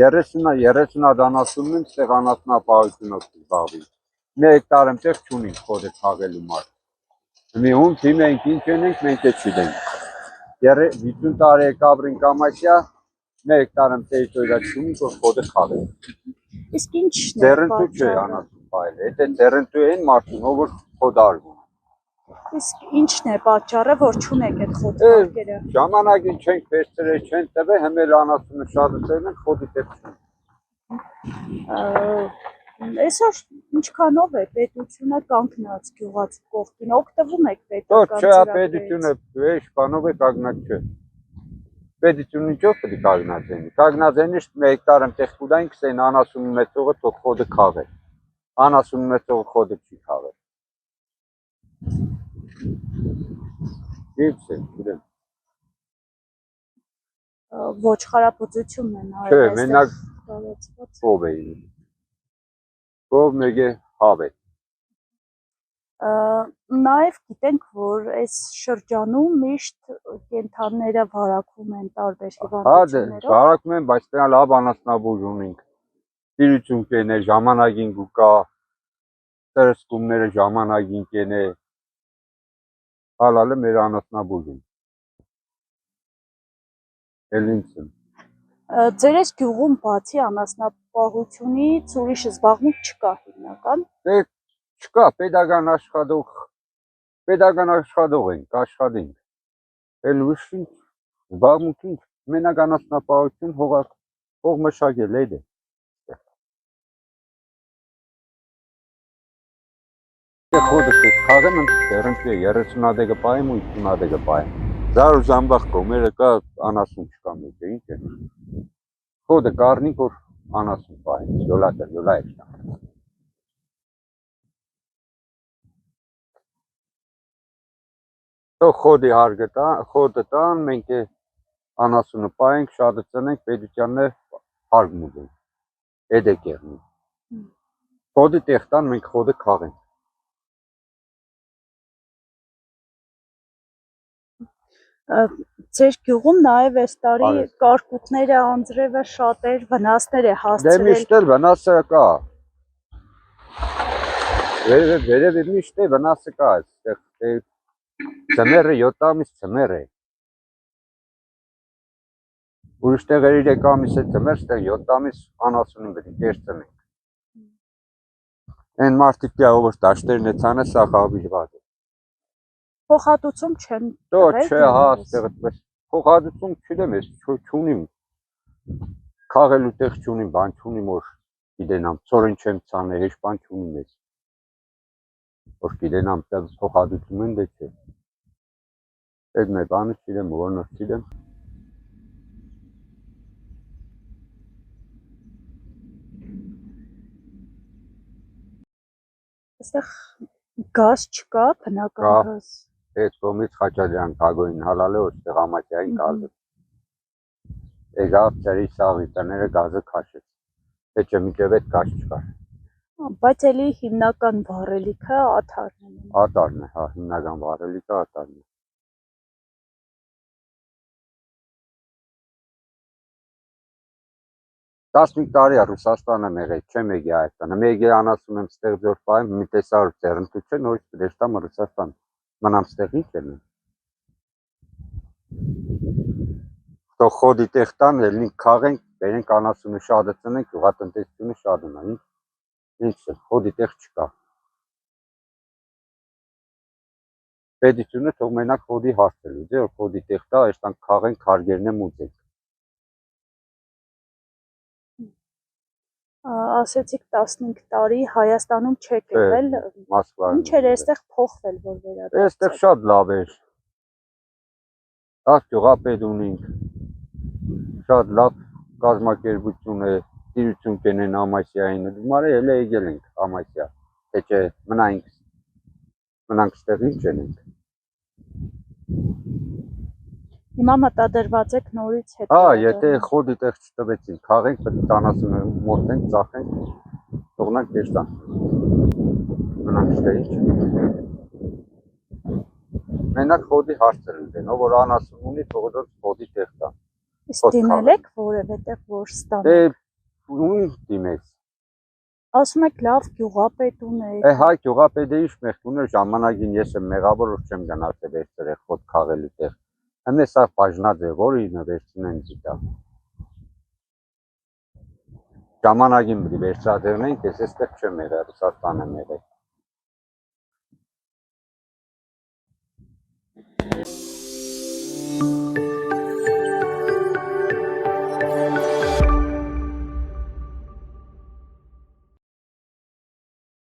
30 դանասում եմ ստեղանասնապահությունով զբաղվի։ 1 հեկտար եմ տեղ չունենք խոդը թաղելու մարդ։ Մի ում թիմ ենք ինչ ենք մենք է չգիտենք։ 50 տարի կաբրին կամասյա 1 հեկտար եմ տերիտորիա չունենք որ խոդը թաղենք։ Իսկ ինչն է Ձեռնտու չէ անասուն բայել։ Եթե ձեռնտու են մարդուն ով որ խոդ արգում։ Իսկ ինչն է պատճառը որ չունեք այդ խոդարկերը։ Ժամանակին չենք վերցրել, չեն տվել, հիմա անասունը շատացել են խոդի տեղ չունենք։ Այսօր ինչքանով է պետությունը կանգնած գյուղացու կողքին, օգտվում եք պետական Չէ, պետությունը էշ բանով է կանգնած չէ։ Պետությունը ինչով պետք է կանգնած լինի։ Կանգնած լինի 1 հեկտար եմ տեղ կուտային կսեն անասուն ունեցողը թող խոդը քաղե։ Անասուն ունեցողը խոդը չի քաղե։ Իպս է, գիտեմ։ Ոչխարապուծությունն է նայել։ Չէ, մենակ ով է։ Ով մեկ է հավետ։ Նաև գիտենք, որ այս շրջանում միշտ կենդանները վարակվում են տարբեր հիվանդություններով։ Վարակվում են, բայց դրա լավ անասնաբուժ ունենք։ Տիրություն կենե ժամանակին գուկա, տրսկումները ժամանակին կենե։ Հալալը մեր անասնաբուժ են։ Էլ ինձ եմ։ Ձեր այս գյուղում բացի անասնապահությունից ուրիշ զբաղմունք չկա հիմնական։ Չկա, պետական աշխատող ենք, աշխատենք։ Էլ ուրիշ զբաղմունք ինչ, մենակ անասնապահություն հող մշակել է դե։ Խոդը քաղեմ եմ դեռնքի 30 ադեգը պայեմ ու 50 ադեգը պայեմ։ Զար ու զամբաղ կոմերը կա անասուն չկա մեջ է, ինչ է։ Խոդը կարնիկ որ անասուն պայեմ, յոլա է չտա։ Խոդի խոդը տան, մենք է անասունը պայենք, շատը ծնենք, պետությանն է հարգ մուզենք, էդ է կեղնի։ Խոդի տեղ տան մենք խոդը քաղենք։ Ձեր գյուղում նաև այս տարի կարկուտները, անձրևը շատեր վնասներ է հասցրել։ Դե միշտ էլ վնասը կա։ Վերև միշտ է վնասը կա, ծմերը 7 ամիս ծմեր է։ Ուրիշ տեղերի 3 ամիս է ծմեր, ստեղ 7 ամիս անասունին պետք է կերծնենք։ Են մարդիկ ով որ դաշտերն է ցանը սա խաբիժված է։ Փոխհատուցում չեն տվել։ Չէ, հա, ստեղ փոխհատուցում չդեմ, ես չունիմ։ Քաղելու տեղ չունիմ, բան չունիմ որ գիտենամ, ծորեն չեմ ցանել, հեչ բան չունիմ ես։ Որ գիտենամ, փոխհատուցում են դե չէ։ Այդ մեր բանը չգիտեմ, որն չգիտեմ։ Այստեղ գազ չկա, բնական գազ։ Այդ կողմից Խաչատրյան Թագոյին հալալ է, որտեղ ամասյային գազը։ Եկավ ծերի սաղի տները գազը քաշեց։ Թե չէ մինչև այդ գազ չկար։ Բայց էլի հիմնական վառելիքը աթարն է։ Աթարն է, հա, հիմնական վառելիքը աթարն է։ Տասնիկ տարի է Ռուսաստանը մեղեց, չեմ եկի Հայաստանը։ Մեկ է անասուն եմ ստեղ ձոր պայեմ, մի տեսար ձեռնտու չէ, նորից դեշտամ Ռուսաստան։ Մնամ ստեղ ինչ են։ Թող խոդի տեղ տան, ելնենք քաղենք, բերենք անասունը շատը ծնենք, գյուղատնտեսությունը շատ ունա, ինչ է, խոդի տեղ չկա։ Պետությունը թող մենակ խոդի հարցը լուծի, որ խոդի տեղ տա, այստան քաղենք, հարգերն եմ ուծենք։ Ասեցիք 15 տարի Հայաստանում չեք եղել, ինչ էր այստեղ փոխվել, որ վերադարձել։ Այստեղ շատ լավ էր։ Լավ գյուղապետ ունենք, շատ լավ կազմակերպություն է, տիրություն կենեն ամասյային, դումարը էլ է եկել ենք ամասյա, թե չէ մնանք ստեղ ինչ ենք։ Հիմա մտադրված եք նորից հետ։ Հա, եթե խոդի տեղ չտվեցին, քաղենք, պետք է անասունը մոտենք, ծախենք, թողնանք դեշտան։ Մնանք ստեղ ինչ։ Մենակ խոդի հարցը լուծեն, ով որ անասուն ունի, թող խոդի տեղ տան։ Իսկ դիմել եք որևէ տեղ որ ստանաք։ Դե ում դիմես։ Ասում եք լավ գյուղապետ ունեք։ Հա գյուղապետը ինչ մեղք ուներ ժամանակին ես եմ մեղավոր որ չեմ գնացել այստեղ խոտ քաղելու տեղ։ Հենց սա բաժնած է, որ ինը վերցնեն դիտա։ Ժամանակին պետք է վերցադրեն, ես այստեղ չեմ եղել, սա տանը եմ եղել։